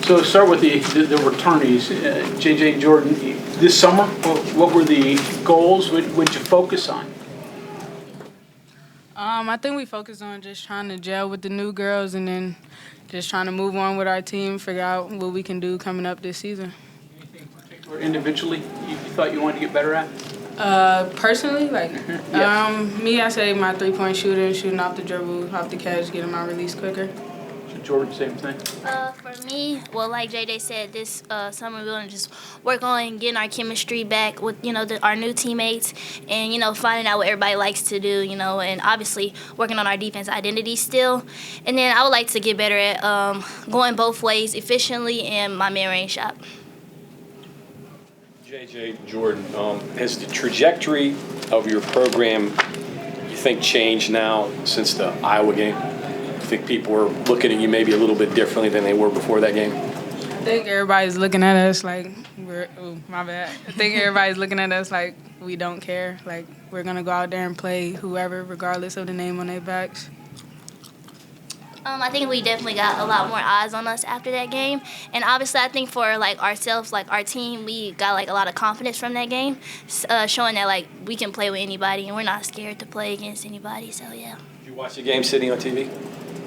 So start with the returnees, JJ and Jordan. This summer, what were the goals? What did you focus on? I think we focused on just trying to gel with the new girls and then just trying to move on with our team, figure out what we can do coming up this season. Anything particular individually you thought you wanted to get better at? Personally, Yes. me, I say my three-point shooting off the dribble, off the catch, getting my release quicker. So Jordan, same thing? For me, well, like JJ said, this summer we're going to just work on getting our chemistry back with, our new teammates and, finding out what everybody likes to do, and obviously working on our defense identity still. And then I would like to get better at going both ways efficiently and my mid-range shot. JJ, Jordan, has the trajectory of your program, you think, changed now since the Iowa game? You think people are looking at you maybe a little bit differently than they were before that game? I think everybody's looking at us like I think everybody's looking at us like we don't care. Like we're going to go out there and play whoever, regardless of the name on their backs. I think we definitely got a lot more eyes on us after that game. And obviously I think for ourselves, our team, we got a lot of confidence from that game, showing that we can play with anybody and we're not scared to play against anybody. So yeah. Did you watch the game sitting on TV?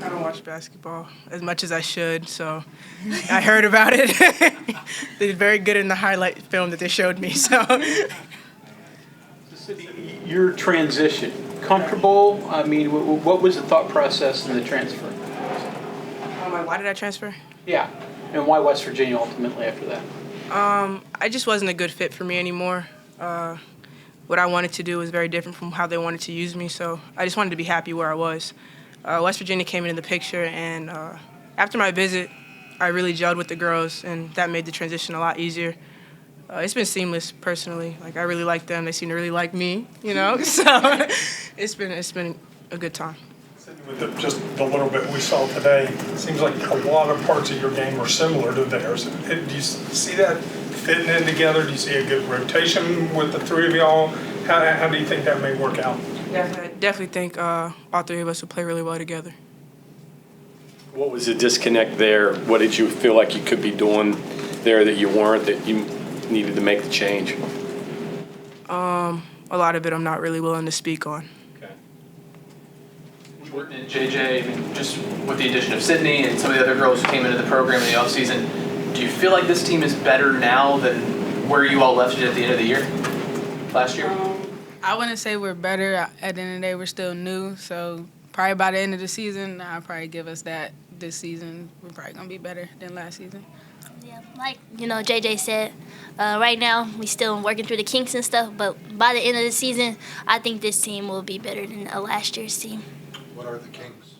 I don't watch basketball as much as I should, so I heard about it. They did very good in the highlight film that they showed me. So Your transition, comfortable? I mean, what was the thought process in the transfer? why did I transfer? Yeah, and why West Virginia ultimately after that? I just wasn't a good fit for me anymore. What I wanted to do was very different from how they wanted to use me, so I just wanted to be happy where I was. West Virginia came into the picture, and after my visit, I really gelled with the girls, and that made the transition a lot easier. It's been seamless, personally. I really like them. They seem to really like me, So it's been a good time. With just the little bit we saw today, it seems like a lot of parts of your game are similar to theirs. Do you see that fitting in together? Do you see a good rotation with the three of y'all? How do you think that may work out? Yeah, I definitely think all three of us will play really well together. What was the disconnect there? What did you feel like you could be doing there that you weren't, that you needed to make the change? A lot of it I'm not really willing to speak on. Jordan and JJ, I mean, just with the addition of Sydney and some of the other girls who came into the program in the offseason, do you feel like this team is better now than where you all left it at the end of the year, last year? I wouldn't say we're better. At the end of the day, we're still new. So probably by the end of the season, I'll probably give us that this season. We're probably going to be better than last season. Yeah, like JJ said, right now we still working through the kinks and stuff, but by the end of the season, I think this team will be better than last year's team. What are the kinks?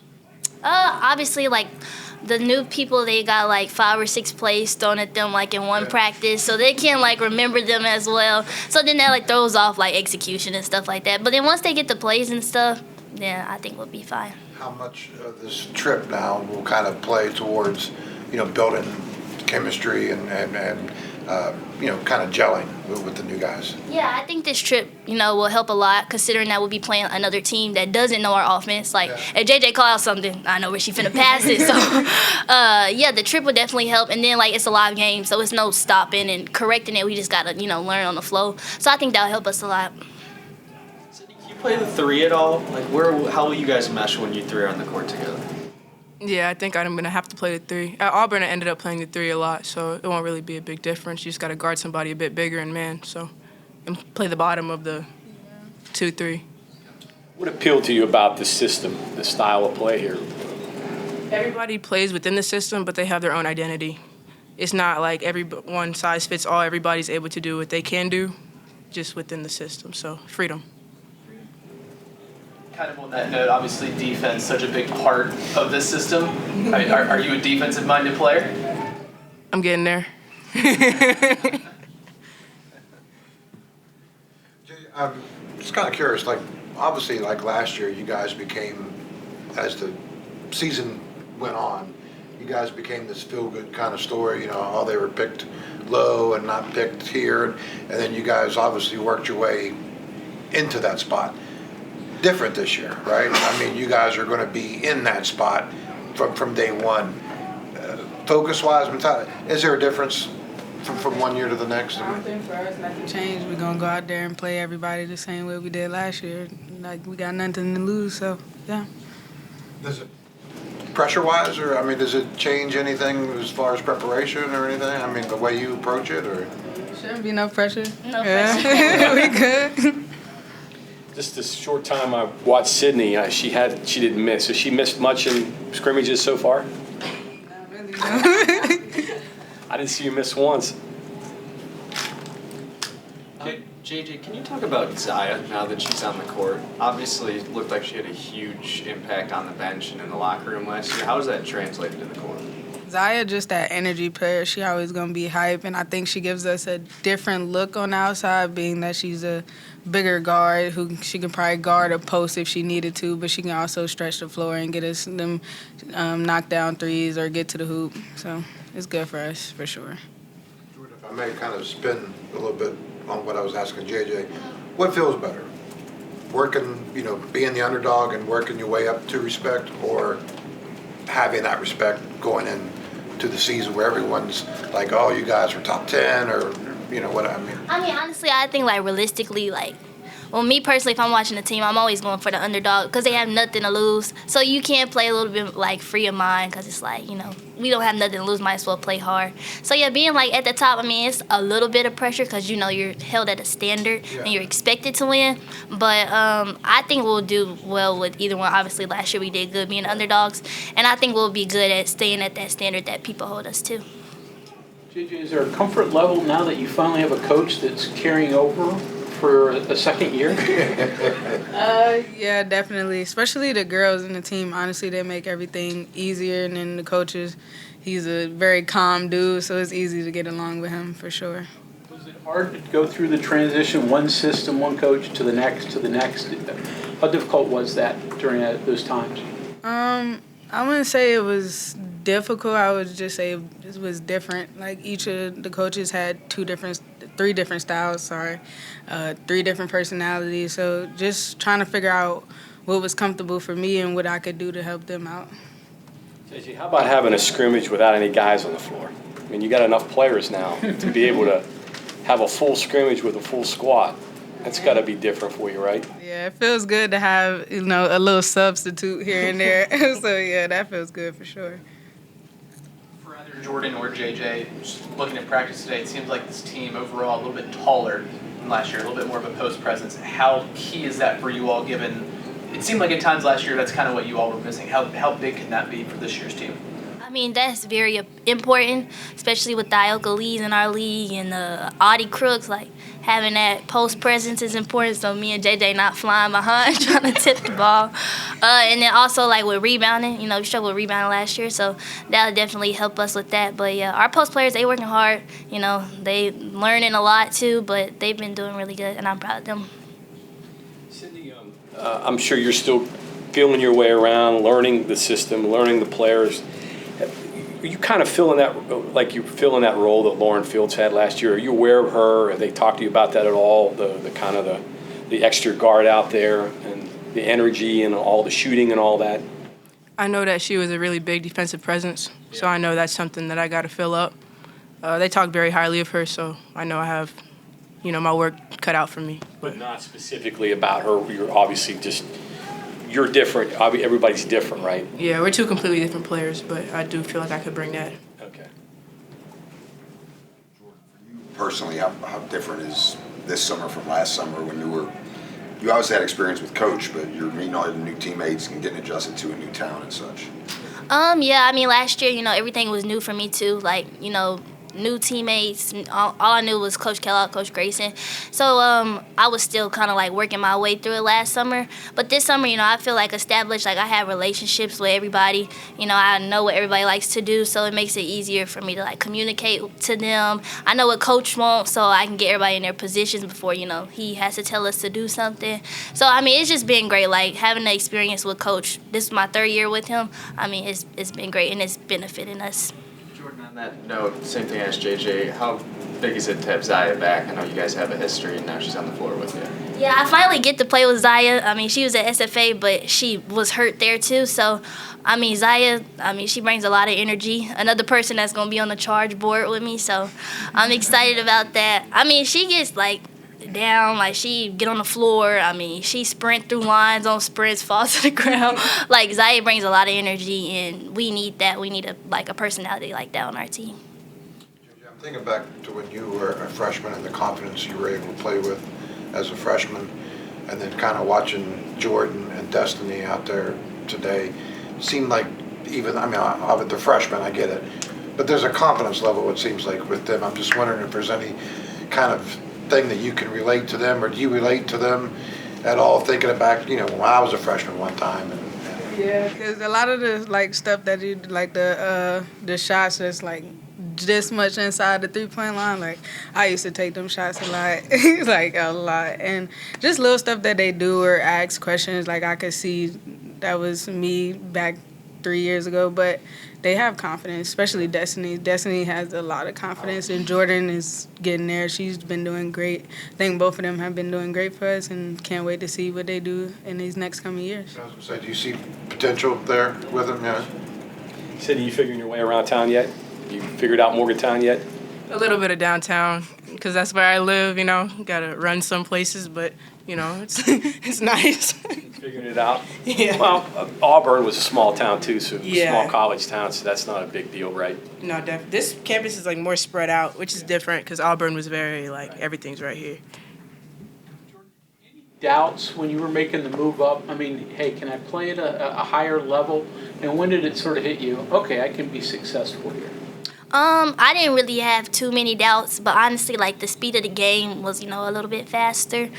Obviously, the new people, they got 5 or 6 plays thrown at them in one practice, so they can't remember them as well. So then that throws off execution and stuff like that. But then once they get the plays and stuff, then I think we'll be fine. How much of this trip now will kind of play towards, building chemistry and kind of gelling with the new guys? Yeah, I think this trip, will help a lot, considering that we'll be playing another team that doesn't know our offense. If JJ call out something, I know where she finna pass it. So, yeah, the trip will definitely help. And then, it's a live game, so it's no stopping and correcting it. We just gotta, learn on the flow. So I think that'll help us a lot. So do you play the three at all? How will you guys mesh when you three are on the court together? Yeah, I think I'm going to have to play the three. At Auburn, I ended up playing the three a lot, so it won't really be a big difference. You just got to guard somebody a bit bigger and play the bottom of the 2-3. What appealed to you about the system, the style of play here? Everybody plays within the system, but they have their own identity. It's not like one size fits all. Everybody's able to do what they can do just within the system, so freedom. Kind of on that note, obviously defense such a big part of this system. Are you a defensive-minded player? I'm getting there. I'm just kind of curious, obviously last year you guys became, as the season went on, you guys became this feel-good kind of story, how they were picked low and not picked here, and then you guys obviously worked your way into that spot. Different this year, right? I mean, you guys are going to be in that spot from day one. focus-wise, mentality, is there a difference from one year to the next? I don't think for us nothing changed. We're gonna go out there and play everybody the same way we did last year. Like we got nothing to lose, so yeah. Does it, pressure-wise, or, I mean, does it change anything as far as preparation or anything? I mean, the way you approach it, or? Shouldn't be no pressure. No Yeah. We good. Just this short time I watched Sydney, she didn't miss. Has she missed much in scrimmages so far? Not really, no. I didn't see you miss once. JJ, can you talk about Zaya now that she's on the court? Obviously, it looked like she had a huge impact on the bench and in the locker room last year. How does that translate to the court? Zaya just that energy player. She always gonna be hype, and I think she gives us a different look on the outside, being that she's a bigger guard who she can probably guard a post if she needed to, but she can also stretch the floor and get us them knockdown threes or get to the hoop. So it's good for us for sure. Jordan, if I may kind of spin a little bit on what I was asking JJ, what feels better? Working, being the underdog and working your way up to respect, or having that respect going into the season where everyone's like, oh, you guys are top 10, or, what I mean? I mean, honestly, I think, like, realistically, like, well, me personally, if I'm watching the team, I'm always going for the underdog because they have nothing to lose. So you can't play a little bit, like, free of mind because it's like, we don't have nothing to lose, might as well play hard. So, yeah, being, like, at the top, I mean, it's a little bit of pressure because, you're held at a standard and you're expected to win. But I think we'll do well with either one. Obviously, last year we did good being underdogs, and I think we'll be good at staying at that standard that people hold us to. JJ, is there a comfort level now that you finally have a coach that's carrying over for a second year? Yeah, definitely. Especially the girls in the team. Honestly, they make everything easier. And then the coaches, he's a very calm dude, so it's easy to get along with him for sure. Was it hard to go through the transition, one system, one coach to the next, to the next? How difficult was that during those times? I wouldn't say it was difficult. I would just say it was different. Like each of the coaches had three different styles, 3 different personalities. So just trying to figure out what was comfortable for me and what I could do to help them out. JJ, how about having a scrimmage without any guys on the floor? I mean, you got enough players now to be able to have a full scrimmage with a full squad. That's got to be different for you, right? Yeah, it feels good to have, a little substitute here and there. So, yeah, that feels good for sure. For either Jordan or JJ, just looking at practice today, it seems like this team overall a little bit taller than last year, a little bit more of a post presence. How key is that for you all, given it seemed like at times last year that's kind of what you all were missing? How big can that be for this year's team? I mean, that's very important, especially with the Ioka Lees in our league and the Audie Crooks. Like, having that post presence is important, so me and JJ not flying behind trying to tip the ball. And then also, like, with rebounding, we struggled with rebounding last year, so that'll definitely help us with that. But, yeah, our post players, they working hard. They learning a lot, too, but they've been doing really good, and I'm proud of them. Sydney, I'm sure you're still feeling your way around, learning the system, learning the players. Are you kind of feeling that role that Lauren Fields had last year? Are you aware of her? Have they talked to you about that at all? The kind of the extra guard out there and the energy and all the shooting and all that? I know that she was a really big defensive presence, so I know that's something that I got to fill up. They talk very highly of her, so I know I have, my work cut out for me. But not specifically about her. You're obviously you're different. Everybody's different, right? Yeah, we're 2 completely different players, but I do feel like I could bring that. Okay. Personally, how different is this summer from last summer when you obviously had experience with Coach, but you're meeting all your new teammates and getting adjusted to a new town and such? Yeah, I mean, last year, everything was new for me, too. Like, new teammates. All I knew was Coach Kellogg, Coach Grayson. So I was still kind of like working my way through it last summer. But this summer, I feel like established, like I have relationships with everybody. I know what everybody likes to do, so it makes it easier for me to like communicate to them. I know what Coach wants, so I can get everybody in their positions before, he has to tell us to do something. So, I mean, it's just been great, like having the experience with Coach. This is my 3rd year with him. I mean, it's been great, and it's benefiting us. Jordan, On that note, same thing as JJ, how big is it to have Zaya back? I know you guys have a history, and now she's on the floor with you. Yeah, I finally get to play with Zaya. I mean, she was at SFA, but she was hurt there too. So, I mean, Zaya, she brings a lot of energy. Another person that's going to be on the charge board with me. So, I'm excited about that. I mean, she gets, down, she get on the floor. I mean, she sprint through lines on sprints, falls to the ground. Zaya brings a lot of energy, and we need that. We need a personality like that on our team. I'm thinking back to when you were a freshman and the confidence you were able to play with as a freshman, and then kind of watching Jordan and Destiny out there today. It seemed like the freshmen, I get it, but there's a confidence level, it seems like, with them. I'm just wondering if there's any kind of thing that you can relate to them, or do you relate to them at all, thinking back, when I was a freshman one time? Yeah, because a lot of the stuff that you the shots that's this much inside the 3-point line, I used to take them shots a lot, a lot, and just little stuff that they do or ask questions. I could see that was me back 3 years ago, but they have confidence, especially Destiny. Destiny has a lot of confidence, and Jordan is getting there. She's been doing great. I think both of them have been doing great for us, and can't wait to see what they do in these next coming years. I was going to say, do you see potential there with them? Yeah. You said, are you figuring your way around town yet? You figured out Morgantown yet? A little bit of downtown, because that's where I live, Got to run some places, but, it's it's nice. Figuring it out? Yeah. Well, Auburn was a small town, too, so Yeah. small college town, so that's not a big deal, right? No, definitely. This campus is, more spread out, which is different, because Auburn was very, everything's right here. Doubts when you were making the move up? I mean, hey, can I play at a higher level? And when did it sort of hit you, okay, I can be successful here? I didn't really have too many doubts, but honestly, the speed of the game was, a little bit faster.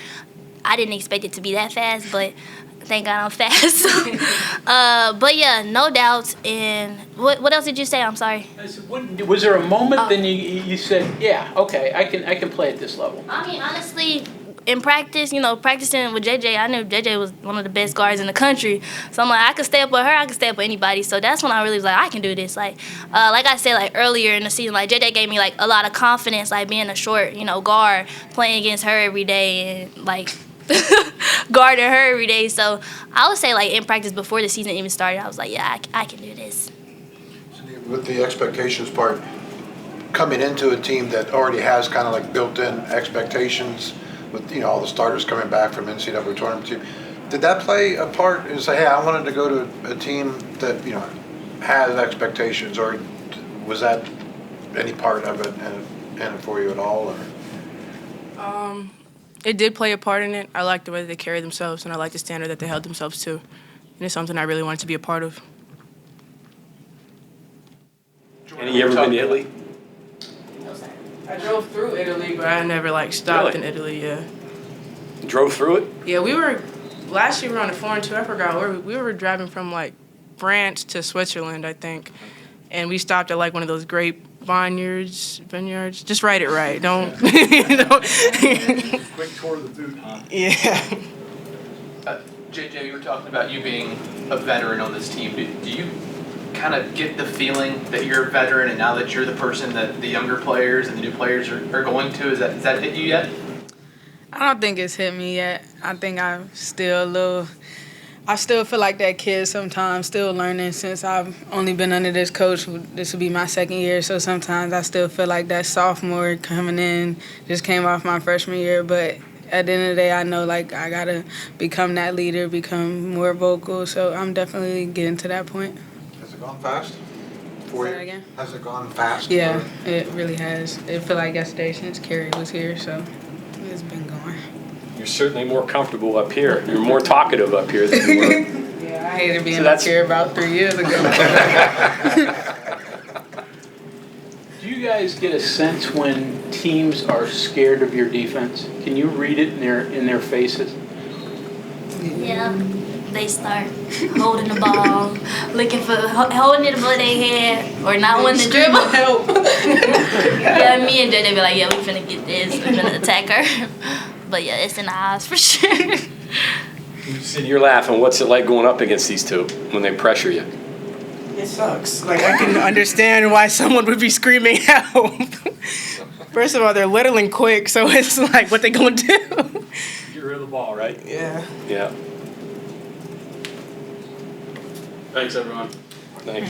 I didn't expect it to be that fast, but thank God I'm fast. But yeah, no doubts. And what else did you say? I'm sorry. I said, was there a moment then you said, yeah, okay, I can play at this level? I mean, honestly, in practice, practicing with JJ, I knew JJ was one of the best guards in the country. So I'm I could stay up with her, I could stay up with anybody. So that's when I really was I can do this. Like I said, earlier in the season, JJ gave me, a lot of confidence, being a short, guard, playing against her every day and, guarding her every day. So I would say, in practice before the season even started, I was yeah, I can do this. With the expectations part, coming into a team that already has kind of built-in expectations, with all the starters coming back from NCAA tournament team, did that play a part in say, hey, I wanted to go to a team that has expectations, or was that any part of it in it for you at all? Or? It did play a part in it. I liked the way they carried themselves, and I liked the standard that they held themselves to, and it's something I really wanted to be a part of. And you ever been to Italy? I drove through Italy, but I never stopped in Italy. Yeah. Drove through it? Yeah, last year we were on a foreign tour. I forgot where we were driving from France to Switzerland, I think, and we stopped at one of those grape vineyards. Just write it right. Don't. Quick tour of the food, huh? Yeah. JJ, you were talking about you being a veteran on this team. Do you kind of get the feeling that you're a veteran, and now that you're the person that the younger players and the new players are going to? Has that hit you yet? I don't think it's hit me yet. I think I'm still I still feel like that kid sometimes, still learning since I've only been under this coach. This will be my second year, so sometimes I still feel like that sophomore coming in, just came off my freshman year. But at the end of the day, I know I got to become that leader, become more vocal, so I'm definitely getting to that point. Has it gone fast? Say that again? Has it gone fast? Yeah, it really has. It felt like yesterday since Carrie was here, so it's been going. You're certainly more comfortable up here. You're more talkative up here than you were. Yeah, I hated being up here about 3 years ago. Do you guys get a sense when teams are scared of your defense? Can you read it in their faces? Yeah, they start holding the ball, holding it above their head, or not wanting to dribble. Help. Yeah, me and JJ be yeah, we finna get this, we finna attack her. But yeah, it's in the eyes for sure. Sid, you're laughing. What's it like going up against these two when they pressure you? It sucks. Like, I can understand why someone would be screaming help. First of all, they're littling quick, so it's like, what they gonna do? Get rid of the ball, right? Yeah. Yeah. Thanks, everyone. Thanks.